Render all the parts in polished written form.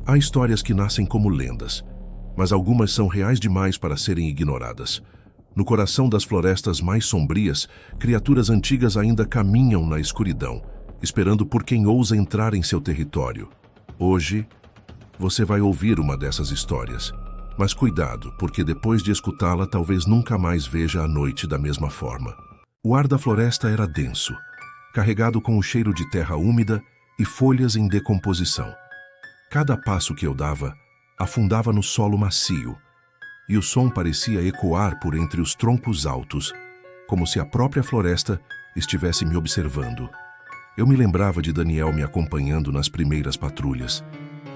Há histórias que nascem como lendas, mas algumas são reais demais para serem ignoradas. No coração das florestas mais sombrias, criaturas antigas ainda caminham na escuridão, esperando por quem ousa entrar em seu território. Hoje, você vai ouvir uma dessas histórias. Mas cuidado, porque depois de escutá-la, talvez nunca mais veja a noite da mesma forma. O ar da floresta era denso, carregado com o cheiro de terra úmida e folhas em decomposição. Cada passo que eu dava afundava no solo macio, e o som parecia ecoar por entre os troncos altos, como se a própria floresta estivesse me observando. Eu me lembrava de Daniel me acompanhando nas primeiras patrulhas.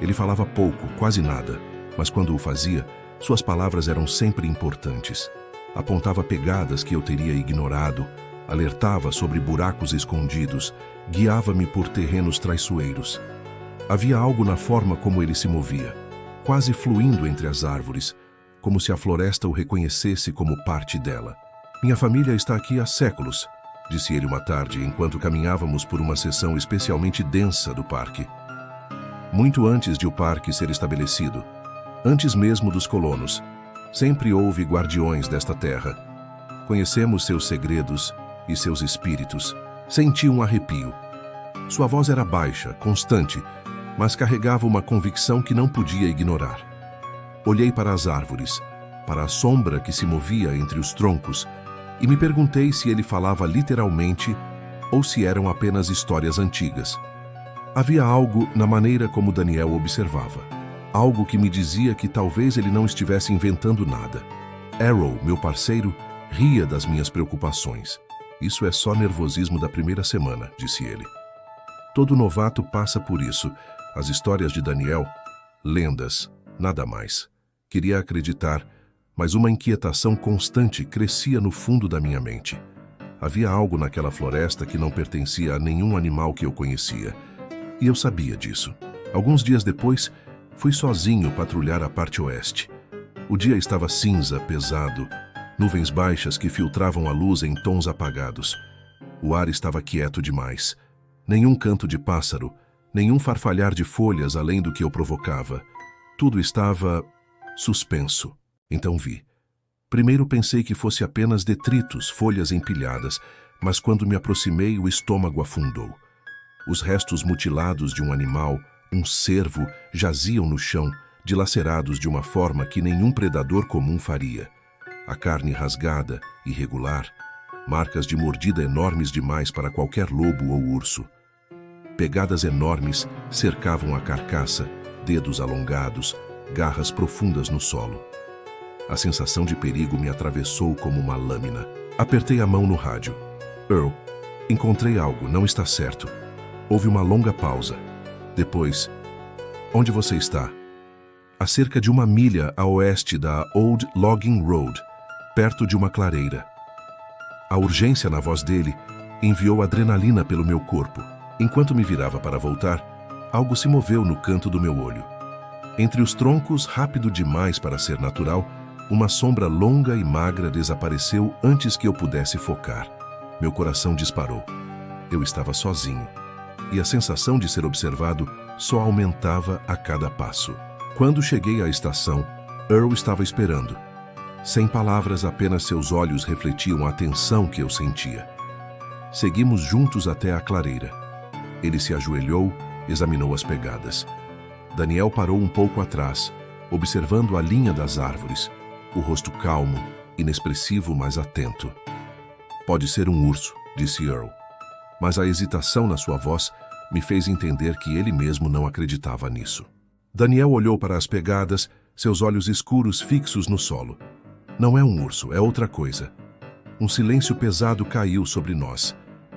Ele falava pouco, quase nada, mas quando o fazia, suas palavras eram sempre importantes. Apontava pegadas que eu teria ignorado, alertava sobre buracos escondidos, guiava-me por terrenos traiçoeiros. Havia algo na forma como ele se movia, quase fluindo entre as árvores, como se a floresta o reconhecesse como parte dela. Minha família está aqui há séculos, disse ele uma tarde, enquanto caminhávamos por uma seção especialmente densa do parque. Muito antes de o parque ser estabelecido, antes mesmo dos colonos, sempre houve guardiões desta terra. Conhecemos seus segredos e seus espíritos. Senti um arrepio. Sua voz era baixa, constante, mas carregava uma convicção que não podia ignorar. Olhei para as árvores, para a sombra que se movia entre os troncos, e me perguntei se ele falava literalmente ou se eram apenas histórias antigas. Havia algo na maneira como Daniel observava. Algo que me dizia que talvez ele não estivesse inventando nada. Arrow, meu parceiro, ria das minhas preocupações. Isso é só nervosismo da primeira semana, disse ele. Todo novato passa por isso. As histórias de Daniel, lendas, nada mais. Queria acreditar, mas uma inquietação constante crescia no fundo da minha mente. Havia algo naquela floresta que não pertencia a nenhum animal que eu conhecia. E eu sabia disso. Alguns dias depois, fui sozinho patrulhar a parte oeste. O dia estava cinza, pesado, nuvens baixas que filtravam a luz em tons apagados. O ar estava quieto demais. Nenhum canto de pássaro, nenhum farfalhar de folhas além do que eu provocava. Tudo estava suspenso. Então vi. Primeiro pensei que fosse apenas detritos, folhas empilhadas, mas quando me aproximei, o estômago afundou. Os restos mutilados de um animal, um cervo, jaziam no chão, dilacerados de uma forma que nenhum predador comum faria. A carne rasgada, irregular, marcas de mordida enormes demais para qualquer lobo ou urso. Pegadas enormes cercavam a carcaça, dedos alongados, garras profundas no solo. A sensação de perigo me atravessou como uma lâmina. Apertei a mão no rádio. Earl, encontrei algo, não está certo. Houve uma longa pausa. Depois, onde você está? A cerca de 1 milha a oeste da Old Logging Road, perto de uma clareira. A urgência na voz dele enviou adrenalina pelo meu corpo. Enquanto me virava para voltar, algo se moveu no canto do meu olho. Entre os troncos, rápido demais para ser natural, uma sombra longa e magra desapareceu antes que eu pudesse focar. Meu coração disparou. Eu estava sozinho, e a sensação de ser observado só aumentava a cada passo. Quando cheguei à estação, Earl estava esperando. Sem palavras, apenas seus olhos refletiam a tensão que eu sentia. Seguimos juntos até a clareira. Ele se ajoelhou, examinou as pegadas. Daniel parou um pouco atrás, observando a linha das árvores, o rosto calmo, inexpressivo, mas atento. Pode ser um urso, disse Earl, mas a hesitação na sua voz me fez entender que ele mesmo não acreditava nisso. Daniel olhou para as pegadas, seus olhos escuros fixos no solo. Não é um urso, é outra coisa. Um silêncio pesado caiu sobre nós,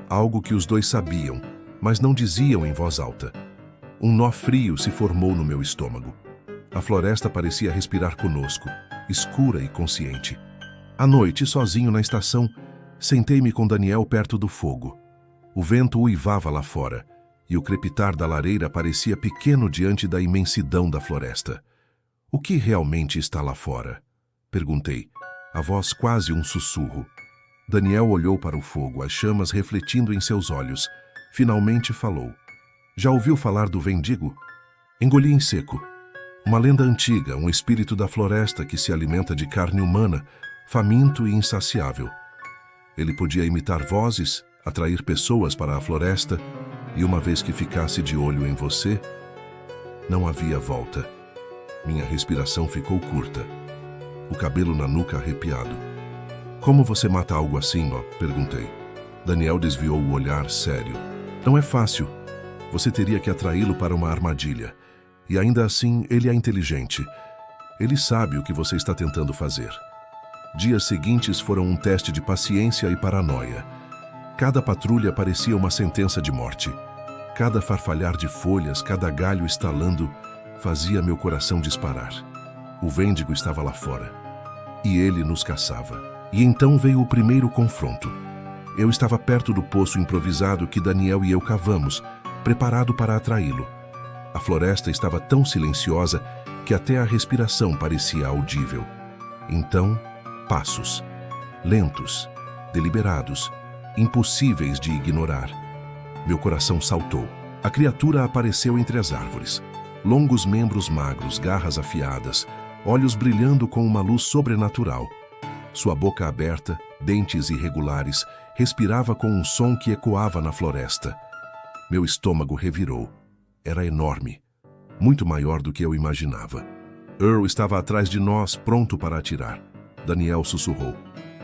algo que os dois sabiam, mas não diziam em voz alta. Um nó frio se formou no meu estômago. A floresta parecia respirar conosco, escura e consciente. À noite, sozinho na estação, sentei-me com Daniel perto do fogo. O vento uivava lá fora, e o crepitar da lareira parecia pequeno diante da imensidão da floresta. O que realmente está lá fora? Perguntei, a voz quase um sussurro. Daniel olhou para o fogo, as chamas refletindo em seus olhos. Finalmente falou. Já ouviu falar do Wendigo? Engoli em seco. Uma lenda antiga, um espírito da floresta que se alimenta de carne humana, faminto e insaciável. Ele podia imitar vozes, atrair pessoas para a floresta, e uma vez que ficasse de olho em você, não havia volta. Minha respiração ficou curta, o cabelo na nuca arrepiado. Como você mata algo assim, ó? Perguntei. Daniel desviou o olhar sério. Não é fácil. Você teria que atraí-lo para uma armadilha. E ainda assim, ele é inteligente. Ele sabe o que você está tentando fazer. Dias seguintes foram um teste de paciência e paranoia. Cada patrulha parecia uma sentença de morte. Cada farfalhar de folhas, cada galho estalando, fazia meu coração disparar. O Vêndigo estava lá fora. E ele nos caçava. E então veio o primeiro confronto. Eu estava perto do poço improvisado que Daniel e eu cavamos, preparado para atraí-lo. A floresta estava tão silenciosa que até a respiração parecia audível. Então, passos. Lentos, deliberados, impossíveis de ignorar. Meu coração saltou. A criatura apareceu entre as árvores. Longos membros magros, garras afiadas, olhos brilhando com uma luz sobrenatural. Sua boca aberta, dentes irregulares, respirava com um som que ecoava na floresta. Meu estômago revirou. Era enorme, muito maior do que eu imaginava. Earl estava atrás de nós, pronto para atirar. Daniel sussurrou.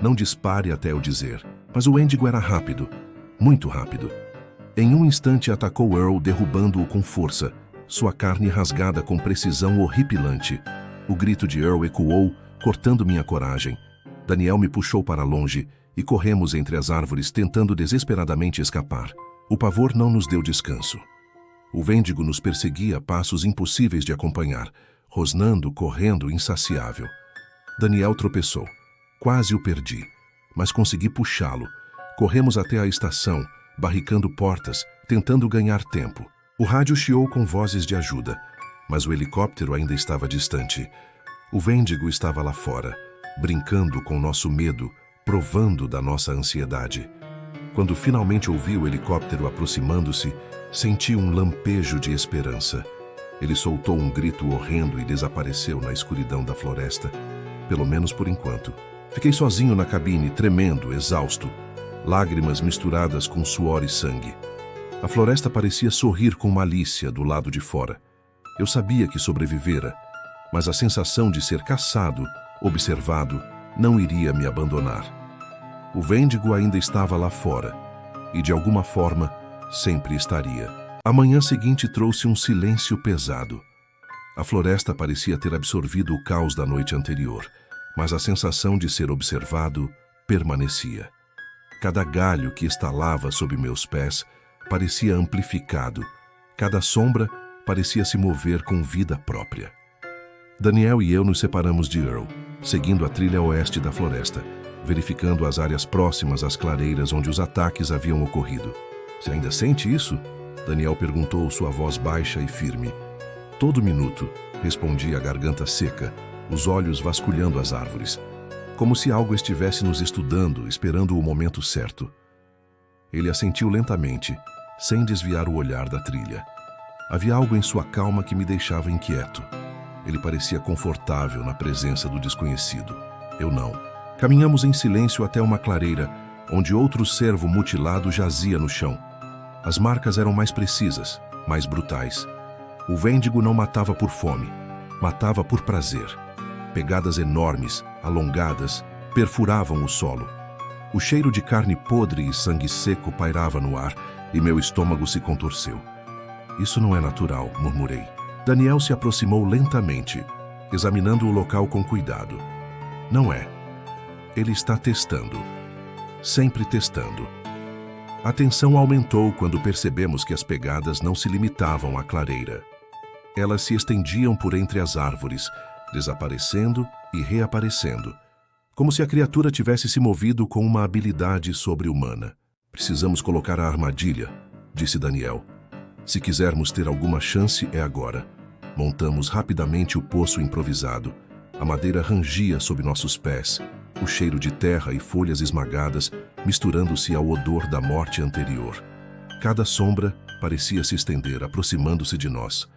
Não dispare até eu dizer. Mas o Wendigo era rápido, muito rápido. Em um instante atacou Earl, derrubando-o com força, sua carne rasgada com precisão horripilante. O grito de Earl ecoou, cortando minha coragem. Daniel me puxou para longe e corremos entre as árvores, tentando desesperadamente escapar. O pavor não nos deu descanso. O Vêndigo nos perseguia a passos impossíveis de acompanhar, rosnando, correndo, insaciável. Daniel tropeçou. Quase o perdi, mas consegui puxá-lo. Corremos até a estação, barricando portas, tentando ganhar tempo. O rádio chiou com vozes de ajuda, mas o helicóptero ainda estava distante. O Vêndigo estava lá fora, brincando com nosso medo, provando da nossa ansiedade. Quando finalmente ouvi o helicóptero aproximando-se, senti um lampejo de esperança. Ele soltou um grito horrendo e desapareceu na escuridão da floresta, pelo menos por enquanto. Fiquei sozinho na cabine, tremendo, exausto, lágrimas misturadas com suor e sangue. A floresta parecia sorrir com malícia do lado de fora. Eu sabia que sobrevivera, mas a sensação de ser caçado, observado, não iria me abandonar. O Vêndigo ainda estava lá fora, e de alguma forma, sempre estaria. A manhã seguinte trouxe um silêncio pesado. A floresta parecia ter absorvido o caos da noite anterior, mas a sensação de ser observado permanecia. Cada galho que estalava sob meus pés parecia amplificado. Cada sombra parecia se mover com vida própria. Daniel e eu nos separamos de Earl, seguindo a trilha oeste da floresta, verificando as áreas próximas às clareiras onde os ataques haviam ocorrido. Você ainda sente isso? Daniel perguntou, sua voz baixa e firme. Todo minuto, respondi, a garganta seca, os olhos vasculhando as árvores, como se algo estivesse nos estudando, esperando o momento certo. Ele assentiu lentamente, sem desviar o olhar da trilha. Havia algo em sua calma que me deixava inquieto. Ele parecia confortável na presença do desconhecido. Eu não. Caminhamos em silêncio até uma clareira, onde outro cervo mutilado jazia no chão. As marcas eram mais precisas, mais brutais. O Vêndigo não matava por fome, matava por prazer. Pegadas enormes, alongadas, perfuravam o solo. O cheiro de carne podre e sangue seco pairava no ar e meu estômago se contorceu. Isso não é natural, murmurei. Daniel se aproximou lentamente, examinando o local com cuidado. Não é. Ele está testando. Sempre testando. A tensão aumentou quando percebemos que as pegadas não se limitavam à clareira. Elas se estendiam por entre as árvores, desaparecendo e reaparecendo, como se a criatura tivesse se movido com uma habilidade sobre-humana. Precisamos colocar a armadilha, disse Daniel. Se quisermos ter alguma chance, é agora. Montamos rapidamente o poço improvisado. A madeira rangia sob nossos pés, o cheiro de terra e folhas esmagadas misturando-se ao odor da morte anterior. Cada sombra parecia se estender, aproximando-se de nós.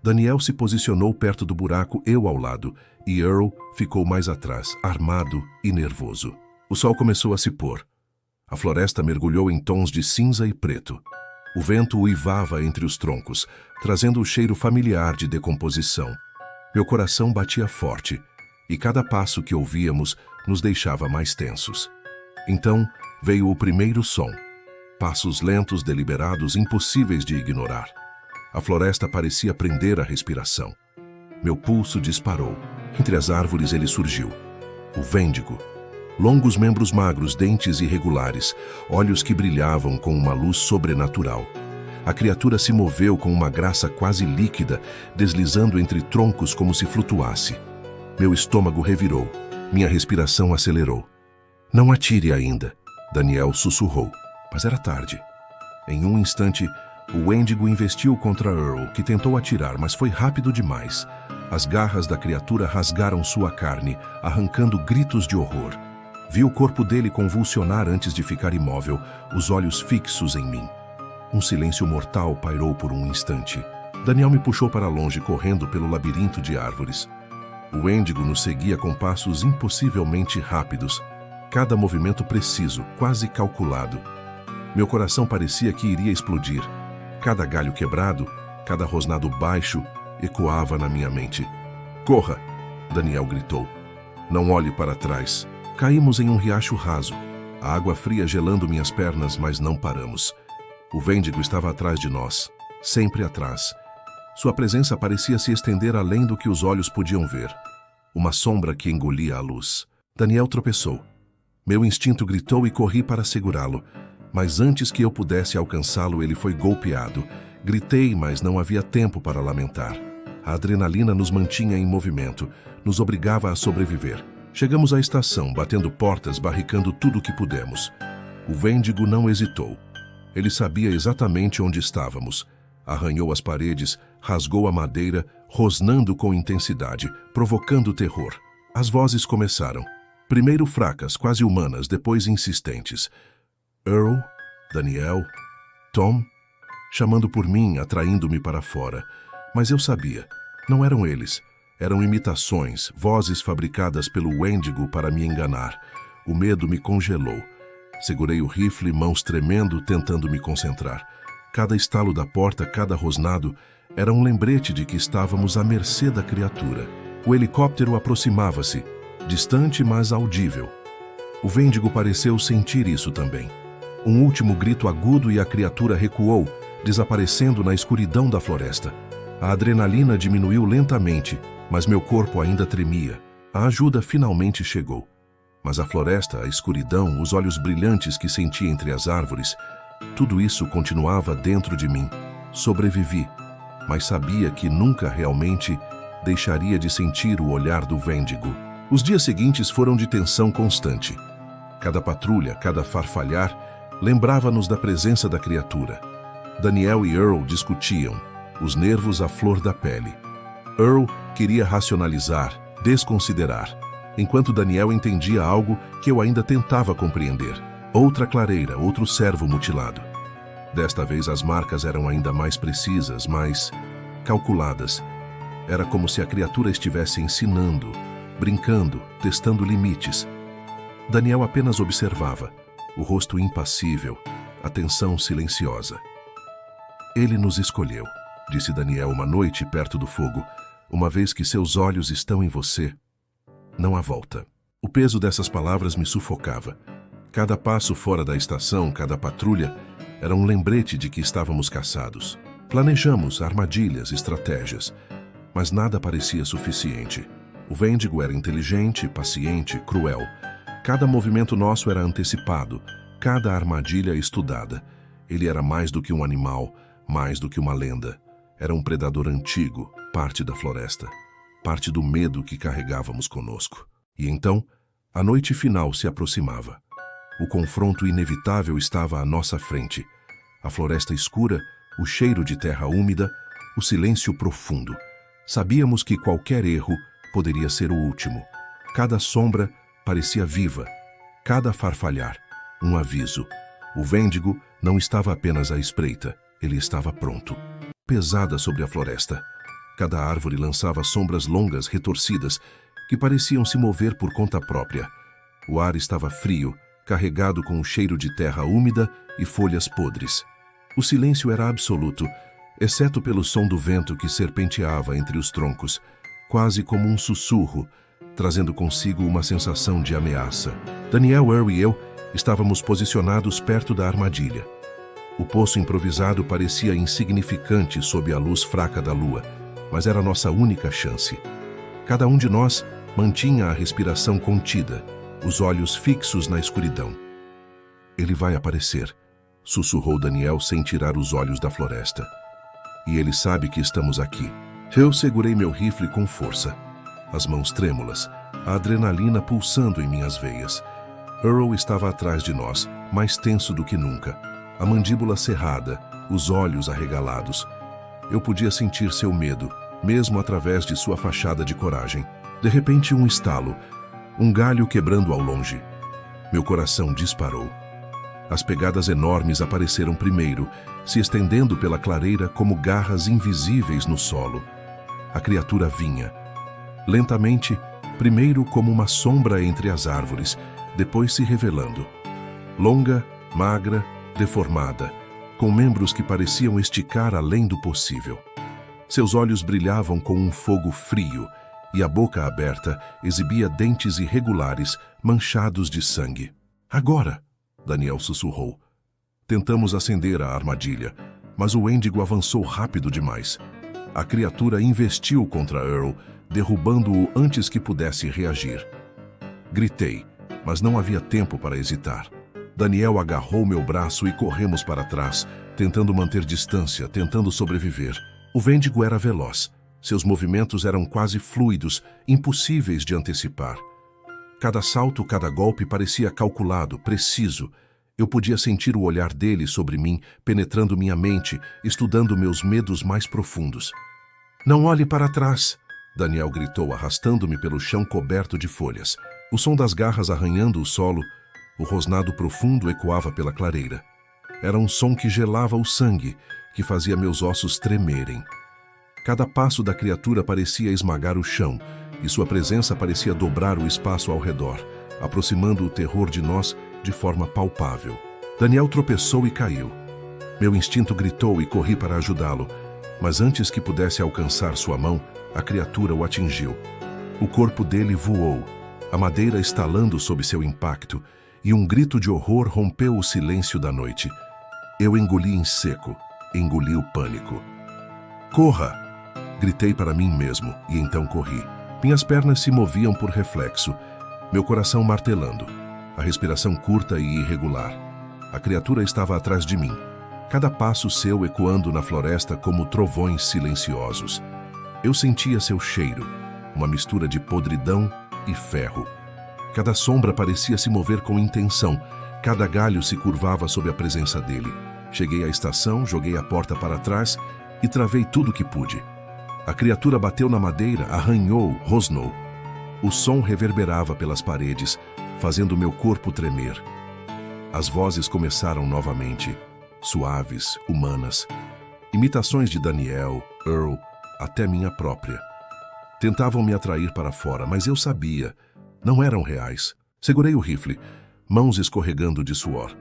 Daniel se posicionou perto do buraco, eu ao lado, e Earl ficou mais atrás, armado e nervoso. O sol começou a se pôr. A floresta mergulhou em tons de cinza e preto. O vento uivava entre os troncos, trazendo o cheiro familiar de decomposição. Meu coração batia forte, e cada passo que ouvíamos nos deixava mais tensos. Então veio o primeiro som. Passos lentos, deliberados, impossíveis de ignorar. A floresta parecia prender a respiração. Meu pulso disparou. Entre as árvores ele surgiu. O Wendigo. Longos membros magros, dentes irregulares, olhos que brilhavam com uma luz sobrenatural. A criatura se moveu com uma graça quase líquida, deslizando entre troncos como se flutuasse. Meu estômago revirou. Minha respiração acelerou. Não atire ainda, Daniel sussurrou. Mas era tarde. Em um instante, o Wendigo investiu contra Earl, que tentou atirar, mas foi rápido demais. As garras da criatura rasgaram sua carne, arrancando gritos de horror. Vi o corpo dele convulsionar antes de ficar imóvel, os olhos fixos em mim. Um silêncio mortal pairou por um instante. Daniel me puxou para longe, correndo pelo labirinto de árvores. O Wendigo nos seguia com passos impossivelmente rápidos, cada movimento preciso, quase calculado. Meu coração parecia que iria explodir. Cada galho quebrado, cada rosnado baixo, ecoava na minha mente. "Corra!" Daniel gritou. "Não olhe para trás." Caímos em um riacho raso, a água fria gelando minhas pernas, mas não paramos. O Wendigo estava atrás de nós, sempre atrás. Sua presença parecia se estender além do que os olhos podiam ver. Uma sombra que engolia a luz. Daniel tropeçou. Meu instinto gritou e corri para segurá-lo. Mas antes que eu pudesse alcançá-lo, ele foi golpeado. Gritei, mas não havia tempo para lamentar. A adrenalina nos mantinha em movimento, nos obrigava a sobreviver. Chegamos à estação, batendo portas, barricando tudo o que pudemos. O Wendigo não hesitou. Ele sabia exatamente onde estávamos. Arranhou as paredes, rasgou a madeira, rosnando com intensidade, provocando terror. As vozes começaram. Primeiro fracas, quase humanas, depois insistentes. Earl, Daniel, Tom, chamando por mim, atraindo-me para fora. Mas eu sabia, não eram eles. Eram imitações, vozes fabricadas pelo Wendigo para me enganar. O medo me congelou. Segurei o rifle, mãos tremendo, tentando me concentrar. Cada estalo da porta, cada rosnado, era um lembrete de que estávamos à mercê da criatura. O helicóptero aproximava-se, distante, mas audível. O Wendigo pareceu sentir isso também. Um último grito agudo e a criatura recuou, desaparecendo na escuridão da floresta. A adrenalina diminuiu lentamente, mas meu corpo ainda tremia. A ajuda finalmente chegou. Mas a floresta, a escuridão, os olhos brilhantes que senti entre as árvores, tudo isso continuava dentro de mim. Sobrevivi, mas sabia que nunca realmente deixaria de sentir o olhar do Wendigo. Os dias seguintes foram de tensão constante. Cada patrulha, cada farfalhar, lembrava-nos da presença da criatura. Daniel e Earl discutiam, os nervos à flor da pele. Earl queria racionalizar, desconsiderar, enquanto Daniel entendia algo que eu ainda tentava compreender. Outra clareira, outro servo mutilado. Desta vez as marcas eram ainda mais precisas, mais calculadas. Era como se a criatura estivesse ensinando, brincando, testando limites. Daniel apenas observava, o rosto impassível, a tensão silenciosa. "Ele nos escolheu", disse Daniel uma noite perto do fogo. "Uma vez que seus olhos estão em você, não há volta." O peso dessas palavras me sufocava. Cada passo fora da estação, cada patrulha, era um lembrete de que estávamos caçados. Planejamos armadilhas, estratégias, mas nada parecia suficiente. O Wendigo era inteligente, paciente, cruel. Cada movimento nosso era antecipado, cada armadilha estudada. Ele era mais do que um animal, mais do que uma lenda. Era um predador antigo, parte da floresta, parte do medo que carregávamos conosco. E então, a noite final se aproximava. O confronto inevitável estava à nossa frente. A floresta escura, o cheiro de terra úmida, o silêncio profundo. Sabíamos que qualquer erro poderia ser o último. Cada sombra parecia viva, cada farfalhar, um aviso. O Wendigo não estava apenas à espreita, ele estava pronto. Pesada sobre a floresta. Cada árvore lançava sombras longas, retorcidas, que pareciam se mover por conta própria. O ar estava frio, carregado com um cheiro de terra úmida e folhas podres. O silêncio era absoluto, exceto pelo som do vento que serpenteava entre os troncos, quase como um sussurro, trazendo consigo uma sensação de ameaça. Daniel, Earl e eu estávamos posicionados perto da armadilha. O poço improvisado parecia insignificante sob a luz fraca da lua, mas era nossa única chance. Cada um de nós mantinha a respiração contida, os olhos fixos na escuridão. "Ele vai aparecer", sussurrou Daniel sem tirar os olhos da floresta. "E ele sabe que estamos aqui." Eu segurei meu rifle com força, as mãos trêmulas, a adrenalina pulsando em minhas veias. Earl estava atrás de nós, mais tenso do que nunca, a mandíbula cerrada, os olhos arregalados. Eu podia sentir seu medo, mesmo através de sua fachada de coragem. De repente, um estalo, um galho quebrando ao longe. Meu coração disparou. As pegadas enormes apareceram primeiro, se estendendo pela clareira como garras invisíveis no solo. A criatura vinha. Lentamente, primeiro como uma sombra entre as árvores, depois se revelando. Longa, magra, deformada, com membros que pareciam esticar além do possível. Seus olhos brilhavam com um fogo frio, e a boca aberta exibia dentes irregulares, manchados de sangue. "Agora!" Daniel sussurrou. Tentamos acender a armadilha, mas o Wendigo avançou rápido demais. A criatura investiu contra Earl, derrubando-o antes que pudesse reagir. Gritei, mas não havia tempo para hesitar. Daniel agarrou meu braço e corremos para trás, tentando manter distância, tentando sobreviver. O Wendigo era veloz. Seus movimentos eram quase fluidos, impossíveis de antecipar. Cada salto, cada golpe parecia calculado, preciso. Eu podia sentir o olhar dele sobre mim, penetrando minha mente, estudando meus medos mais profundos. "Não olhe para trás!" Daniel gritou, arrastando-me pelo chão coberto de folhas. O som das garras arranhando o solo, o rosnado profundo ecoava pela clareira. Era um som que gelava o sangue, que fazia meus ossos tremerem. Cada passo da criatura parecia esmagar o chão, e sua presença parecia dobrar o espaço ao redor, aproximando o terror de nós de forma palpável. Daniel tropeçou e caiu. Meu instinto gritou e corri para ajudá-lo, mas antes que pudesse alcançar sua mão, a criatura o atingiu. O corpo dele voou, a madeira estalando sob seu impacto, e um grito de horror rompeu o silêncio da noite. Eu engoli em seco, engoli o pânico. "Corra!" Gritei para mim mesmo, e então corri. Minhas pernas se moviam por reflexo, meu coração martelando, a respiração curta e irregular. A criatura estava atrás de mim, cada passo seu ecoando na floresta como trovões silenciosos. Eu sentia seu cheiro, uma mistura de podridão e ferro. Cada sombra parecia se mover com intenção, cada galho se curvava sob a presença dele. Cheguei à estação, joguei a porta para trás e travei tudo o que pude. A criatura bateu na madeira, arranhou, rosnou. O som reverberava pelas paredes, fazendo meu corpo tremer. As vozes começaram novamente, suaves, humanas. Imitações de Daniel, Earl, até minha própria. Tentavam me atrair para fora, mas eu sabia, não eram reais. Segurei o rifle, mãos escorregando de suor.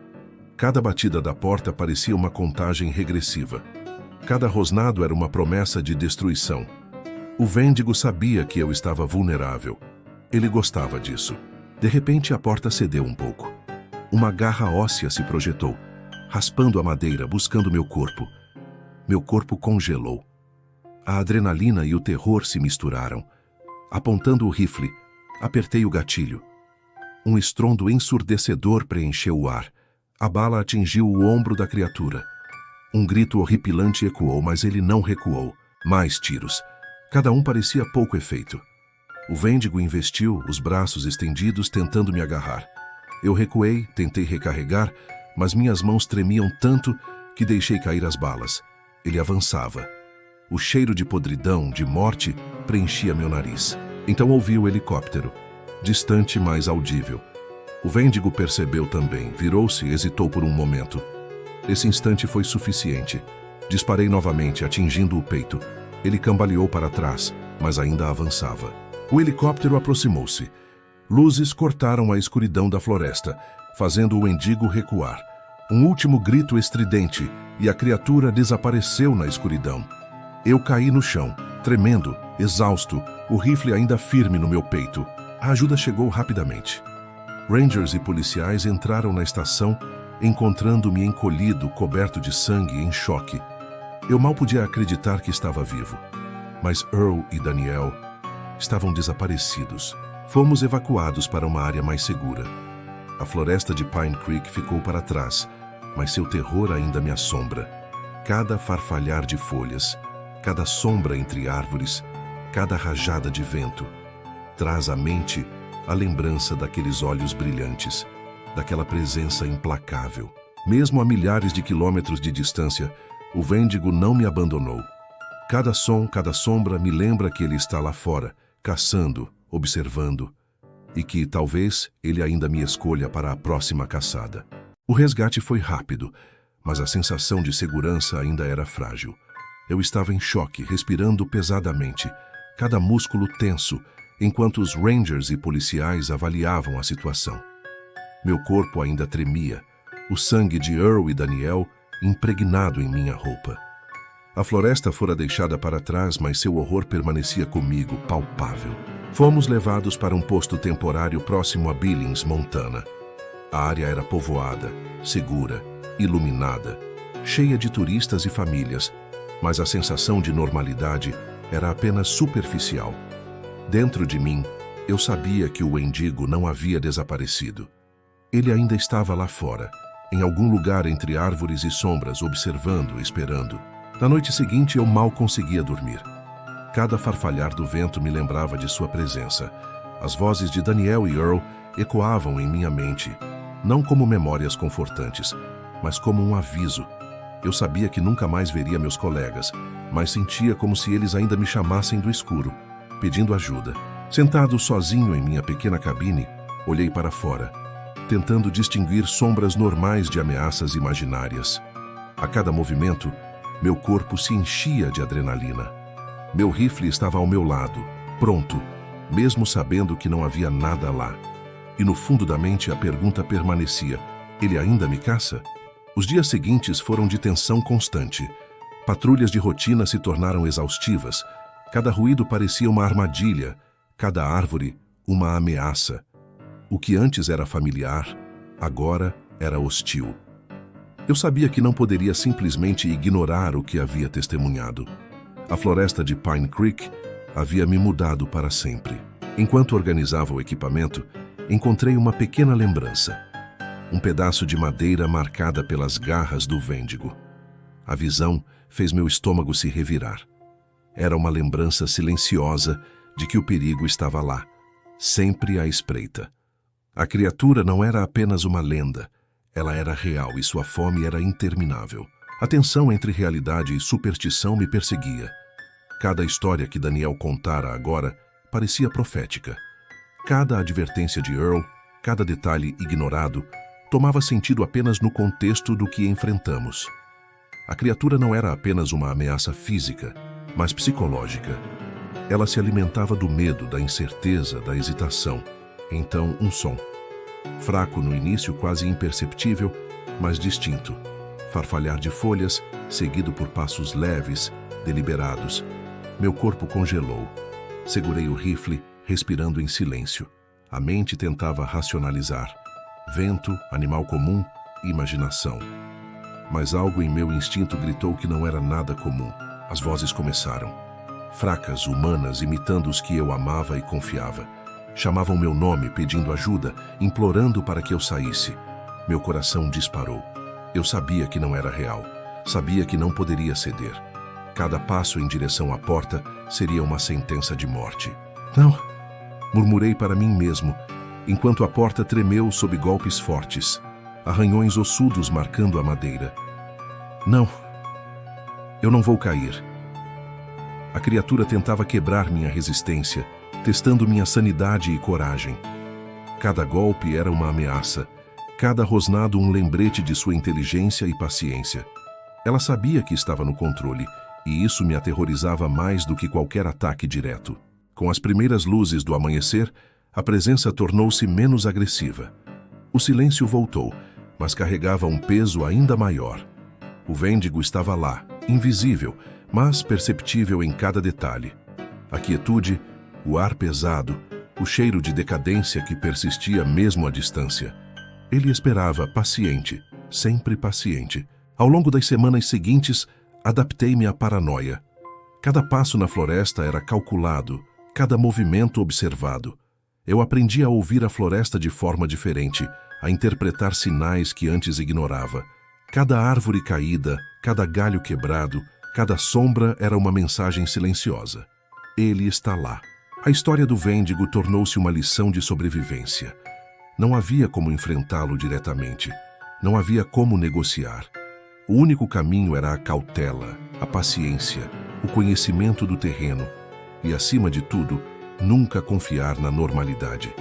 Cada batida da porta parecia uma contagem regressiva. Cada rosnado era uma promessa de destruição. O Wendigo sabia que eu estava vulnerável. Ele gostava disso. De repente, a porta cedeu um pouco. Uma garra óssea se projetou, raspando a madeira, buscando meu corpo. Meu corpo congelou. A adrenalina e o terror se misturaram. Apontando o rifle, apertei o gatilho. Um estrondo ensurdecedor preencheu o ar. A bala atingiu o ombro da criatura. Um grito horripilante ecoou, mas ele não recuou. Mais tiros. Cada um parecia pouco efeito. O Wendigo investiu, os braços estendidos, tentando me agarrar. Eu recuei, tentei recarregar, mas minhas mãos tremiam tanto que deixei cair as balas. Ele avançava. O cheiro de podridão, de morte, preenchia meu nariz. Então ouvi o helicóptero, distante, mas audível. O Wendigo percebeu também, virou-se e hesitou por um momento. Esse instante foi suficiente. Disparei novamente, atingindo o peito. Ele cambaleou para trás, mas ainda avançava. O helicóptero aproximou-se. Luzes cortaram a escuridão da floresta, fazendo o Wendigo recuar. Um último grito estridente, e a criatura desapareceu na escuridão. Eu caí no chão, tremendo, exausto, o rifle ainda firme no meu peito. A ajuda chegou rapidamente. Rangers e policiais entraram na estação, encontrando-me encolhido, coberto de sangue, em choque. Eu mal podia acreditar que estava vivo. Mas Earl e Daniel estavam desaparecidos. Fomos evacuados para uma área mais segura. A floresta de Pine Creek ficou para trás, mas seu terror ainda me assombra. Cada farfalhar de folhas, cada sombra entre árvores, cada rajada de vento, traz à mente a lembrança daqueles olhos brilhantes, daquela presença implacável. Mesmo a milhares de quilômetros de distância, o Wendigo não me abandonou. Cada som, cada sombra me lembra que ele está lá fora, caçando, observando, e que, talvez, ele ainda me escolha para a próxima caçada. O resgate foi rápido, mas a sensação de segurança ainda era frágil. Eu estava em choque, respirando pesadamente, cada músculo tenso, enquanto os Rangers e policiais avaliavam a situação. Meu corpo ainda tremia, o sangue de Earl e Daniel impregnado em minha roupa. A floresta fora deixada para trás, mas seu horror permanecia comigo, palpável. Fomos levados para um posto temporário próximo a Billings, Montana. A área era povoada, segura, iluminada, cheia de turistas e famílias, mas a sensação de normalidade era apenas superficial. Dentro de mim, eu sabia que o Wendigo não havia desaparecido. Ele ainda estava lá fora, em algum lugar entre árvores e sombras, observando, esperando. Na noite seguinte, eu mal conseguia dormir. Cada farfalhar do vento me lembrava de sua presença. As vozes de Daniel e Earl ecoavam em minha mente, não como memórias confortantes, mas como um aviso. Eu sabia que nunca mais veria meus colegas, mas sentia como se eles ainda me chamassem do escuro, pedindo ajuda. Sentado sozinho em minha pequena cabine, olhei para fora, tentando distinguir sombras normais de ameaças imaginárias. A cada movimento, meu corpo se enchia de adrenalina. Meu rifle estava ao meu lado, pronto, mesmo sabendo que não havia nada lá. E no fundo da mente a pergunta permanecia: ele ainda me caça? Os dias seguintes foram de tensão constante. Patrulhas de rotina se tornaram exaustivas. Cada ruído parecia uma armadilha, cada árvore uma ameaça. O que antes era familiar, agora era hostil. Eu sabia que não poderia simplesmente ignorar o que havia testemunhado. A floresta de Pine Creek havia me mudado para sempre. Enquanto organizava o equipamento, encontrei uma pequena lembrança. Um pedaço de madeira marcada pelas garras do Wendigo. A visão fez meu estômago se revirar. Era uma lembrança silenciosa de que o perigo estava lá, sempre à espreita. A criatura não era apenas uma lenda, ela era real e sua fome era interminável. A tensão entre realidade e superstição me perseguia. Cada história que Daniel contara agora parecia profética. Cada advertência de Earl, cada detalhe ignorado, tomava sentido apenas no contexto do que enfrentamos. A criatura não era apenas uma ameaça física, mas psicológica. Ela se alimentava do medo, da incerteza, da hesitação. Então, um som. Fraco no início, quase imperceptível, mas distinto. Farfalhar de folhas, seguido por passos leves, deliberados. Meu corpo congelou. Segurei o rifle, respirando em silêncio. A mente tentava racionalizar. Vento, animal comum, imaginação. Mas algo em meu instinto gritou que não era nada comum. As vozes começaram. Fracas, humanas, imitando os que eu amava e confiava. Chamavam meu nome, pedindo ajuda, implorando para que eu saísse. Meu coração disparou. Eu sabia que não era real. Sabia que não poderia ceder. Cada passo em direção à porta seria uma sentença de morte. Não, murmurei para mim mesmo, enquanto a porta tremeu sob golpes fortes, arranhões ossudos marcando a madeira. Não, eu não vou cair. A criatura tentava quebrar minha resistência, testando minha sanidade e coragem. Cada golpe era uma ameaça, cada rosnado um lembrete de sua inteligência e paciência. Ela sabia que estava no controle, e isso me aterrorizava mais do que qualquer ataque direto. Com as primeiras luzes do amanhecer, a presença tornou-se menos agressiva. O silêncio voltou, mas carregava um peso ainda maior. O Wendigo estava lá, invisível, mas perceptível em cada detalhe. A quietude, o ar pesado, o cheiro de decadência que persistia mesmo à distância. Ele esperava, paciente, sempre paciente. Ao longo das semanas seguintes, adaptei-me à paranoia. Cada passo na floresta era calculado, cada movimento observado. Eu aprendi a ouvir a floresta de forma diferente, a interpretar sinais que antes ignorava. Cada árvore caída, cada galho quebrado, cada sombra era uma mensagem silenciosa. Ele está lá. A história do Wendigo tornou-se uma lição de sobrevivência. Não havia como enfrentá-lo diretamente. Não havia como negociar. O único caminho era a cautela, a paciência, o conhecimento do terreno e, acima de tudo, nunca confiar na normalidade.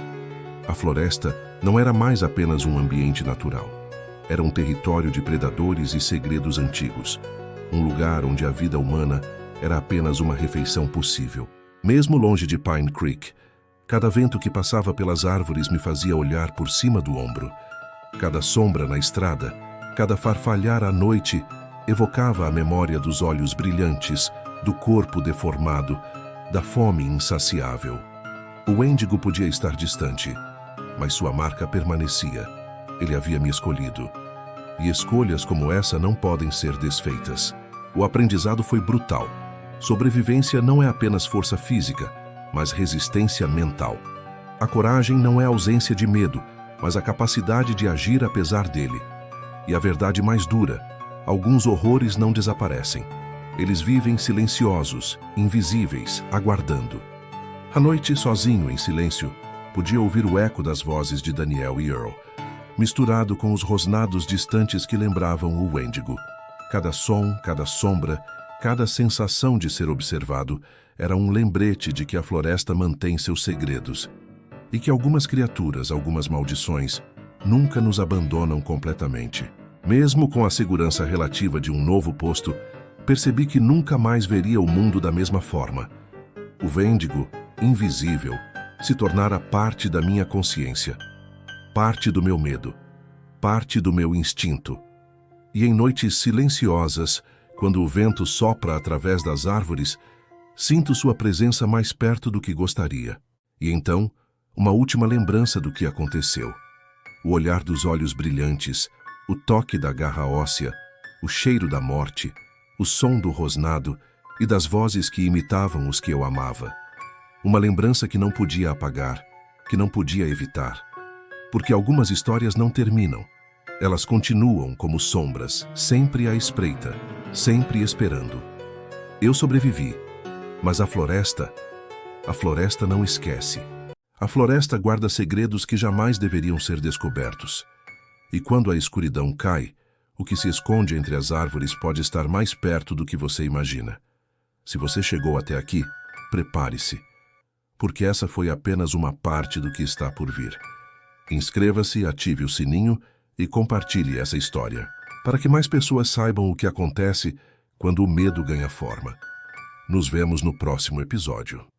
A floresta não era mais apenas um ambiente natural. Era um território de predadores e segredos antigos. Um lugar onde a vida humana era apenas uma refeição possível. Mesmo longe de Pine Creek, cada vento que passava pelas árvores me fazia olhar por cima do ombro. Cada sombra na estrada, cada farfalhar à noite, evocava a memória dos olhos brilhantes, do corpo deformado, da fome insaciável. O Wendigo podia estar distante, mas sua marca permanecia. Ele havia me escolhido. E escolhas como essa não podem ser desfeitas. O aprendizado foi brutal. Sobrevivência não é apenas força física, mas resistência mental. A coragem não é ausência de medo, mas a capacidade de agir apesar dele. E a verdade mais dura: alguns horrores não desaparecem. Eles vivem silenciosos, invisíveis, aguardando. À noite, sozinho, em silêncio, podia ouvir o eco das vozes de Daniel e Earl, misturado com os rosnados distantes que lembravam o Wendigo. Cada som, cada sombra, cada sensação de ser observado era um lembrete de que a floresta mantém seus segredos e que algumas criaturas, algumas maldições, nunca nos abandonam completamente. Mesmo com a segurança relativa de um novo posto, percebi que nunca mais veria o mundo da mesma forma. O Wendigo, invisível, se tornara parte da minha consciência, parte do meu medo, parte do meu instinto. E em noites silenciosas, quando o vento sopra através das árvores, sinto sua presença mais perto do que gostaria. E então, uma última lembrança do que aconteceu. O olhar dos olhos brilhantes, o toque da garra óssea, o cheiro da morte, o som do rosnado e das vozes que imitavam os que eu amava. Uma lembrança que não podia apagar, que não podia evitar. Porque algumas histórias não terminam. Elas continuam como sombras, sempre à espreita, sempre esperando. Eu sobrevivi, mas a floresta não esquece. A floresta guarda segredos que jamais deveriam ser descobertos. E quando a escuridão cai, o que se esconde entre as árvores pode estar mais perto do que você imagina. Se você chegou até aqui, prepare-se, porque essa foi apenas uma parte do que está por vir. Inscreva-se, ative o sininho e compartilhe essa história, para que mais pessoas saibam o que acontece quando o medo ganha forma. Nos vemos no próximo episódio.